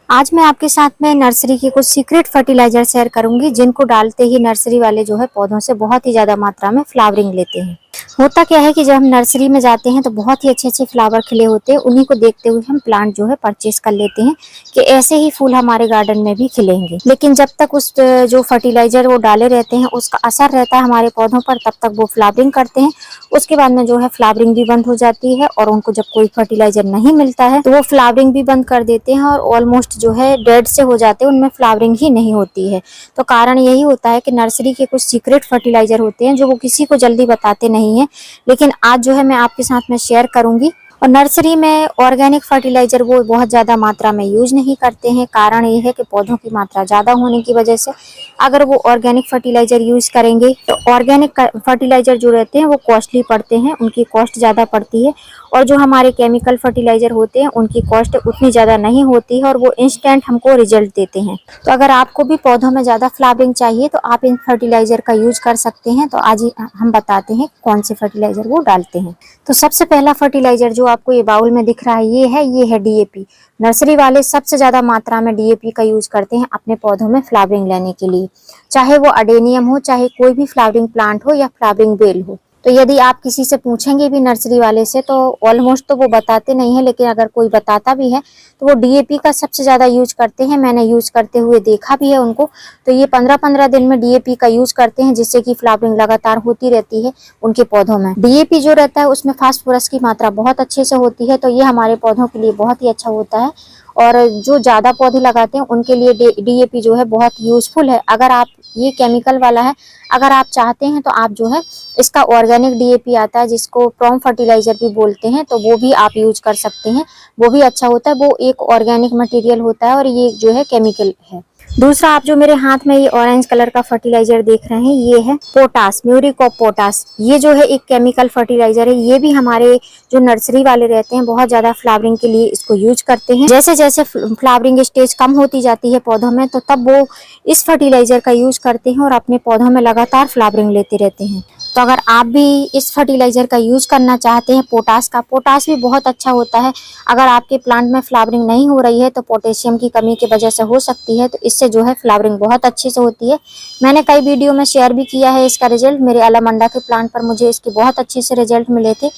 आज मैं आपके साथ में नर्सरी के कुछ सीक्रेट फर्टिलाइजर शेयर करूंगी जिनको डालते ही नर्सरी वाले जो है पौधों से बहुत ही ज्यादा मात्रा में फ्लावरिंग लेते हैं। होता क्या है कि जब हम नर्सरी में जाते हैं तो बहुत ही अच्छे अच्छे फ्लावर खिले होते हैं, उन्हीं को देखते हुए हम प्लांट जो है परचेज कर लेते हैं कि ऐसे ही फूल हमारे गार्डन में भी खिलेंगे। लेकिन जब तक उस जो फर्टिलाइजर वो डाले रहते हैं उसका असर रहता है हमारे पौधों पर, तब तक वो फ्लावरिंग करते हैं। उसके बाद में जो है फ्लावरिंग भी बंद हो जाती है और उनको जब कोई फर्टिलाइजर नहीं मिलता है तो वो फ्लावरिंग भी बंद कर देते हैं और ऑलमोस्ट जो है डेड से हो जाते हैं, उनमें फ्लावरिंग ही नहीं होती है। तो कारण यही होता है कि नर्सरी के कुछ सीक्रेट फर्टिलाइजर होते हैं जो वो किसी को जल्दी बताते नहीं है, लेकिन आज जो है मैं आपके साथ में शेयर करूंगी। और नर्सरी में ऑर्गेनिक फर्टिलाइजर वो बहुत ज़्यादा मात्रा में यूज नहीं करते हैं। कारण ये है कि पौधों की मात्रा ज़्यादा होने की वजह से अगर वो ऑर्गेनिक फर्टिलाइजर यूज करेंगे तो ऑर्गेनिक फर्टिलाइजर जो रहते हैं वो कॉस्टली पड़ते हैं, उनकी कॉस्ट ज़्यादा पड़ती है। और जो हमारे केमिकल फर्टिलाइजर होते हैं उनकी कॉस्ट उतनी ज़्यादा नहीं होती है और वो इंस्टेंट हमको रिजल्ट देते हैं। तो अगर आपको भी पौधों में ज़्यादा फ्लावरिंग चाहिए तो आप इन फर्टिलाइजर का यूज कर सकते हैं। तो आज हम बताते हैं कौन से फर्टिलाइजर वो डालते हैं। तो सबसे पहला फर्टिलाइजर जो आपको ये बाउल में दिख रहा है ये है डीएपी। नर्सरी वाले सबसे ज्यादा मात्रा में डीएपी का यूज करते हैं अपने पौधों में फ्लावरिंग लेने के लिए, चाहे वो अडेनियम हो, चाहे कोई भी फ्लावरिंग प्लांट हो या फ्लावरिंग बेल हो। तो यदि आप किसी से पूछेंगे भी नर्सरी वाले से तो ऑलमोस्ट तो वो बताते नहीं है, लेकिन अगर कोई बताता भी है तो वो डीएपी का सबसे ज्यादा यूज करते हैं। मैंने यूज करते हुए देखा भी है उनको। तो ये 15-15 दिन में डीएपी का यूज करते हैं जिससे कि फ्लावरिंग लगातार होती रहती है उनके पौधों में। डीएपी जो रहता है उसमें फास्फोरस की मात्रा बहुत अच्छे से होती है, तो ये हमारे पौधों के लिए बहुत ही अच्छा होता है। और जो ज्यादा पौधे लगाते हैं उनके लिए डीएपी जो है बहुत यूजफुल है। अगर आप ये केमिकल वाला है, अगर आप चाहते हैं तो आप जो है इसका ऑर्गेनिक डीएपी आता है जिसको प्रॉम फर्टिलाइजर भी बोलते हैं, तो वो भी आप यूज कर सकते हैं। वो भी अच्छा होता है, वो एक ऑर्गेनिक मटेरियल होता है और ये जो है केमिकल है। दूसरा, आप जो मेरे हाथ में ये ऑरेंज कलर का फर्टिलाइजर देख रहे हैं ये है पोटास, म्यूरिक ऑफ पोटास। ये जो है एक केमिकल फर्टिलाइजर है। ये भी हमारे जो नर्सरी वाले रहते हैं बहुत ज्यादा फ्लावरिंग के लिए इसको यूज करते हैं। जैसे जैसे फ्लावरिंग स्टेज कम होती जाती है पौधों में तो तब वो इस फर्टिलाइजर का यूज करते हैं और अपने पौधों में लगातार फ्लावरिंग लेते रहते हैं। तो अगर आप भी इस फर्टिलाइजर का यूज करना चाहते हैं पोटास का, पोटास भी बहुत अच्छा होता है। अगर आपके प्लांट में फ्लावरिंग नहीं हो रही है तो पोटेशियम की कमी की वजह से हो सकती है, तो इससे जो है फ्लावरिंग बहुत अच्छे से होती है। मैंने कई वीडियो में शेयर भी किया है इसका रिजल्ट। मेरे अलामंडा के प्लांट पर मुझे इसके बहुत अच्छे से रिजल्ट मिले थे।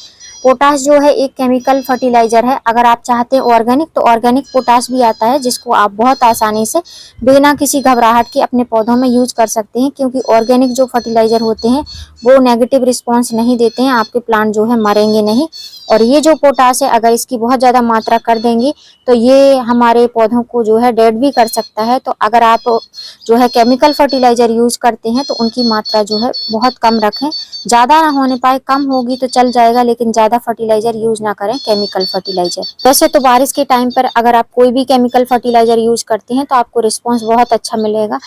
पोटास जो है एक केमिकल फर्टिलाइजर है। अगर आप चाहते हैं ऑर्गेनिक तो ऑर्गेनिक पोटास भी आता है जिसको आप बहुत आसानी से बिना किसी घबराहट के अपने पौधों में यूज कर सकते हैं, क्योंकि ऑर्गेनिक जो फर्टिलाइजर होते हैं वो नेगेटिव रिस्पॉन्स नहीं देते हैं, आपके प्लांट जो है मरेंगे नहीं। और ये जो पोटास है अगर इसकी बहुत ज़्यादा मात्रा कर देंगे तो ये हमारे पौधों को जो है डेड भी कर सकता है। तो अगर आप जो है केमिकल फर्टिलाइजर यूज करते हैं तो उनकी मात्रा जो है बहुत कम रखें। ज़्यादा ना होने पाए, कम होगी तो चल जाएगा, लेकिन ज़्यादा फर्टिलाइजर यूज ना करें केमिकल फर्टिलाइजर। वैसे तो बारिश के टाइम पर अगर आप कोई भी केमिकल फर्टिलाइजर यूज करते हैं तो आपको रिस्पॉन्स बहुत अच्छा मिलेगा,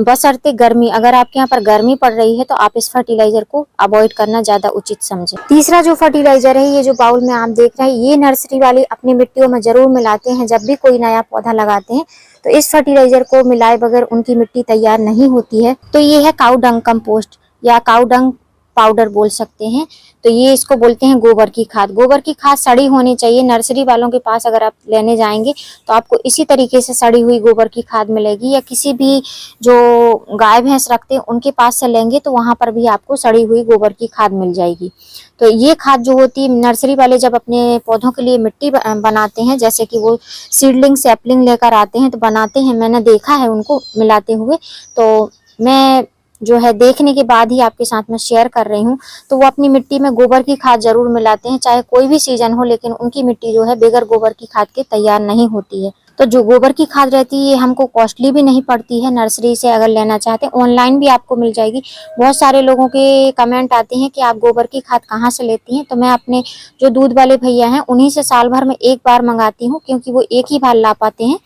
बशर्ते गर्मी, अगर आपके यहाँ पर गर्मी पड़ रही है तो आप इस फर्टिलाइजर को अवॉइड करना ज्यादा उचित समझें। तीसरा जो फर्टिलाइजर है, ये जो बाउल में आप देख रहे हैं, ये नर्सरी वाले अपनी मिट्टियों में जरूर मिलाते हैं। जब भी कोई नया पौधा लगाते हैं तो इस फर्टिलाइजर को मिलाए बगैर उनकी मिट्टी तैयार नहीं होती है। तो ये है काऊ डंग कंपोस्ट या काऊ डंग पाउडर बोल सकते हैं। तो ये इसको बोलते हैं गोबर की खाद। गोबर की खाद सड़ी होनी चाहिए। नर्सरी वालों के पास अगर आप लेने जाएंगे तो आपको इसी तरीके से सड़ी हुई गोबर की खाद मिलेगी, या किसी भी जो गाय भैंस रखते हैं उनके पास से लेंगे तो वहां पर भी आपको सड़ी हुई गोबर की खाद मिल जाएगी। तो ये खाद जो होती है, नर्सरी वाले जब अपने पौधों के लिए मिट्टी बनाते हैं, जैसे कि वो सीडलिंग सैपलिंग लेकर आते हैं तो बनाते हैं, मैंने देखा है उनको मिलाते हुए, तो मैं जो है देखने के बाद ही आपके साथ में शेयर कर रही हूँ। तो वो अपनी मिट्टी में गोबर की खाद जरूर मिलाते हैं, चाहे कोई भी सीजन हो, लेकिन उनकी मिट्टी जो है बगैर गोबर की खाद के तैयार नहीं होती है। तो जो गोबर की खाद रहती है हमको कॉस्टली भी नहीं पड़ती है। नर्सरी से अगर लेना चाहते हैं ऑनलाइन भी आपको मिल जाएगी। बहुत सारे लोगों के कमेंट आते हैं कि आप गोबर की खाद कहाँ से लेती हैं, तो मैं अपने जो दूध वाले भैया हैं उन्हीं से साल भर में एक बार मंगाती हूँ, क्योंकि वो एक ही बार ला पाते हैं।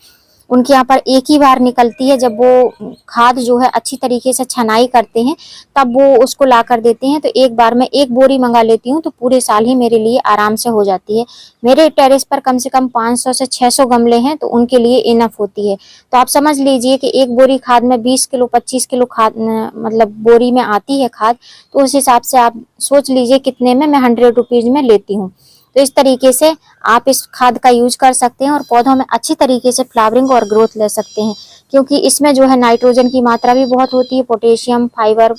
उनके यहाँ पर एक ही बार निकलती है। जब वो खाद जो है अच्छी तरीके से छनाई करते हैं तब वो उसको ला कर देते हैं। तो एक बार मैं एक बोरी मंगा लेती हूँ तो पूरे साल ही मेरे लिए आराम से हो जाती है। मेरे टेरेस पर कम से कम 500 से 600 गमले हैं, तो उनके लिए इनफ होती है। तो आप समझ लीजिए कि एक बोरी खाद में 20 किलो 25 किलो खाद मतलब बोरी में आती है खाद। तो उस हिसाब से आप सोच लीजिए कितने में मैं 100 रुपीज में लेती हूँ। तो इस तरीके से आप इस खाद का यूज कर सकते हैं और पौधों में अच्छी तरीके से फ्लावरिंग और ग्रोथ ले सकते हैं, क्योंकि इसमें जो है नाइट्रोजन की मात्रा भी बहुत होती है, पोटेशियम, फाइबर,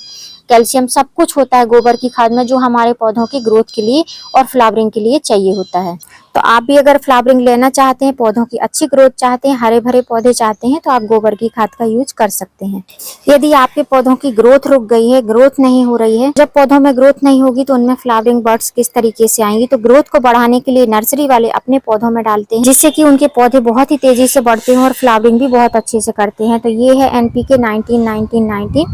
कैल्शियम सब कुछ होता है गोबर की खाद में, जो हमारे पौधों की ग्रोथ के लिए और फ्लावरिंग के लिए चाहिए होता है। तो आप भी अगर फ्लावरिंग लेना चाहते हैं, पौधों की अच्छी ग्रोथ चाहते हैं, हरे भरे पौधे चाहते हैं, तो आप गोबर की खाद का यूज कर सकते हैं। यदि आपके पौधों की ग्रोथ रुक गई है, ग्रोथ नहीं हो रही है, जब पौधों में ग्रोथ नहीं होगी तो उनमें फ्लावरिंग बर्ड्स किस तरीके से आएंगी। तो ग्रोथ को बढ़ाने के लिए नर्सरी वाले अपने पौधों में डालते हैं, जिससे कि उनके पौधे बहुत ही तेजी से बढ़ते हैं और फ्लावरिंग भी बहुत अच्छे से करते हैं। तो ये है NPK 19-19-19।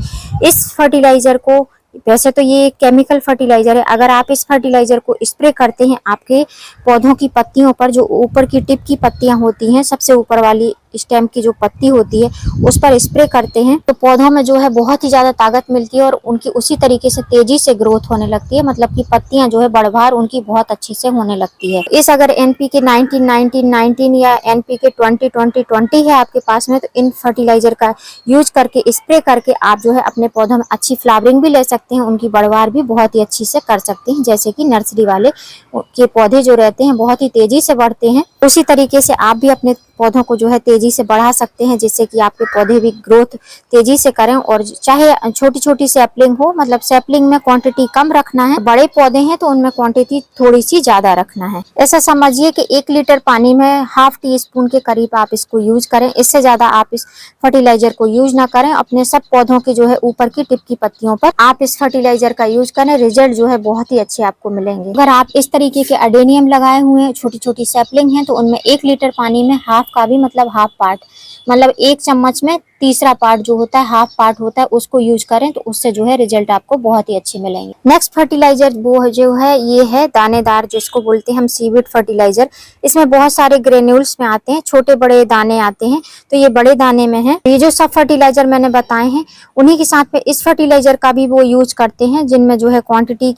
इस फर्टिलाइजर को, वैसे तो ये केमिकल फर्टिलाइजर है, अगर आप इस फर्टिलाइजर को स्प्रे करते हैं आपके पौधों की पत्तियों पर, जो ऊपर की टिप की पत्तियां होती हैं, सबसे ऊपर वाली स्टेम की जो पत्ती होती है उस पर स्प्रे करते हैं, तो पौधों में जो है बहुत ही ज्यादा ताकत मिलती है और उनकी उसी तरीके से तेजी से ग्रोथ होने लगती है, मतलब कि पत्तियां जो है बढ़भार उनकी बहुत अच्छे से होने लगती है। इस अगर NPK 19-19-19 या NPK 20-20-20 है आपके पास में, तो इन फर्टिलाइजर का यूज करके, स्प्रे करके आप जो है अपने पौधों में अच्छी फ्लावरिंग भी ले सकते हैं, उनकी बढ़वार भी बहुत ही अच्छी से कर सकते हैं। जैसे कि नर्सरी वाले के पौधे जो रहते हैं बहुत ही तेजी से बढ़ते हैं, उसी तरीके से आप भी अपने पौधों को जो है तेजी से बढ़ा सकते हैं, जिससे कि आपके पौधे भी ग्रोथ तेजी से करें। और चाहे छोटी छोटी सैपलिंग हो, मतलब सैपलिंग में क्वांटिटी कम रखना है, बड़े पौधे हैं तो उनमें क्वांटिटी थोड़ी सी ज्यादा रखना है। ऐसा समझिए कि 1 लीटर पानी में ½ टीस्पून के करीब आप इसको यूज करें, इससे ज्यादा आप इस फर्टिलाइजर को यूज ना करें। अपने सब पौधों के जो है ऊपर की टिप की पत्तियों पर आप इस फर्टिलाइजर का यूज करें, रिजल्ट जो है बहुत ही अच्छे आपको मिलेंगे। अगर आप इस तरीके के अडेनियम लगाए हुए हैं, छोटी छोटी सैपलिंग है, तो उनमें 1 लीटर पानी में हाफ का भी, मतलब हाफ पार्ट, मतलब 1 चम्मच में तीसरा पार्ट जो होता है, हाफ पार्ट होता है, उसको यूज करें, तो उससे जो है रिजल्ट आपको बहुत ही अच्छे मिलेंगे। नेक्स्ट फर्टिलाइजर वो जो है, ये है दानेदार, जिसको बोलते हैं हम सीविड फर्टिलाइजर। इसमें बहुत सारे ग्रेन्यूल्स में आते हैं, छोटे बड़े दाने आते हैं, तो ये बड़े दाने में है। ये जो सब फर्टिलाइजर मैंने बताए हैं, उन्हीं के साथ में इस फर्टिलाइजर का भी वो यूज करते हैं, जिनमें जो है क्वांटिटी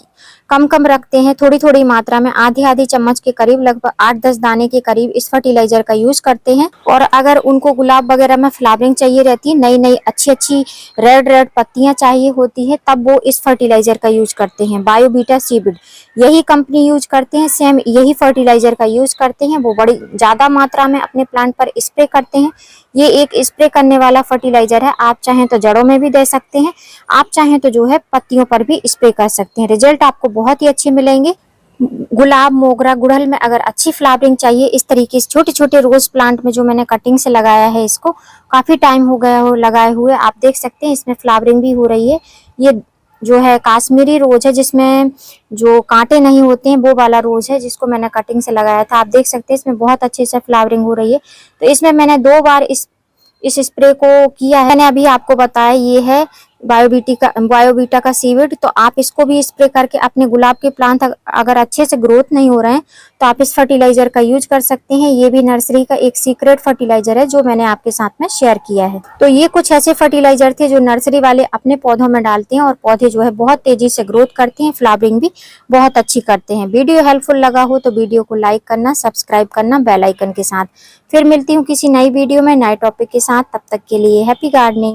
कम कम रखते हैं, थोड़ी थोड़ी मात्रा में, आधी चम्मच के करीब, लगभग 8-10 दाने के करीब इस फर्टिलाइजर का यूज करते हैं। और अगर उनको गुलाब वगैरह में फ्लावरिंग चाहिए रहती है, नई नई अच्छी रेड पत्तियां चाहिए होती है, तब वो इस फर्टिलाइजर का यूज करते हैं। बायोबीटा सीविड यही कंपनी यूज करते हैं, सेम यही फर्टिलाइजर का यूज करते हैं। वो बड़ी ज्यादा मात्रा में अपने प्लांट पर स्प्रे करते हैं। ये एक स्प्रे करने वाला फर्टिलाइजर है, आप चाहें तो जड़ों में भी दे सकते हैं, आप चाहें तो जो है पत्तियों पर भी स्प्रे कर सकते हैं। रिजल्ट आपको बहुत ही अच्छे मिलेंगे। गुलाब, मोगरा, गुड़हल में अगर अच्छी फ्लावरिंग चाहिए, इस तरीके से छोटे छोटे रोज प्लांट में जो मैंने कटिंग से लगाया है, इसको काफी टाइम हो गया हो लगाए हुए, आप देख सकते हैं इसमें फ्लावरिंग भी हो रही है। ये जो है काश्मीरी रोज है, जिसमें जो कांटे नहीं होते हैं, वो वाला रोज है, जिसको मैंने कटिंग से लगाया था। आप देख सकते हैं इसमें बहुत अच्छे से फ्लावरिंग हो रही है। तो इसमें मैंने 2 बार इस स्प्रे को किया है। मैंने अभी आपको बताया, ये है बायोबीटा का सीविड। तो आप इसको भी स्प्रे करके अपने गुलाब के प्लांट अगर अच्छे से ग्रोथ नहीं हो रहे हैं, तो आप इस फर्टिलाइजर का यूज कर सकते हैं। ये भी नर्सरी का एक सीक्रेट फर्टिलाइजर है, जो मैंने आपके साथ में शेयर किया है। तो ये कुछ ऐसे फर्टिलाइजर थे जो नर्सरी वाले अपने पौधों में डालते हैं, और पौधे जो है बहुत तेजी से ग्रोथ करते हैं, फ्लावरिंग भी बहुत अच्छी करते हैं। वीडियो हेल्पफुल लगा हो तो वीडियो को लाइक करना, सब्सक्राइब करना बेल आइकन के साथ। फिर मिलती हूँ किसी नई वीडियो में नए टॉपिक के साथ। तब तक के लिए हैप्पी गार्डनिंग।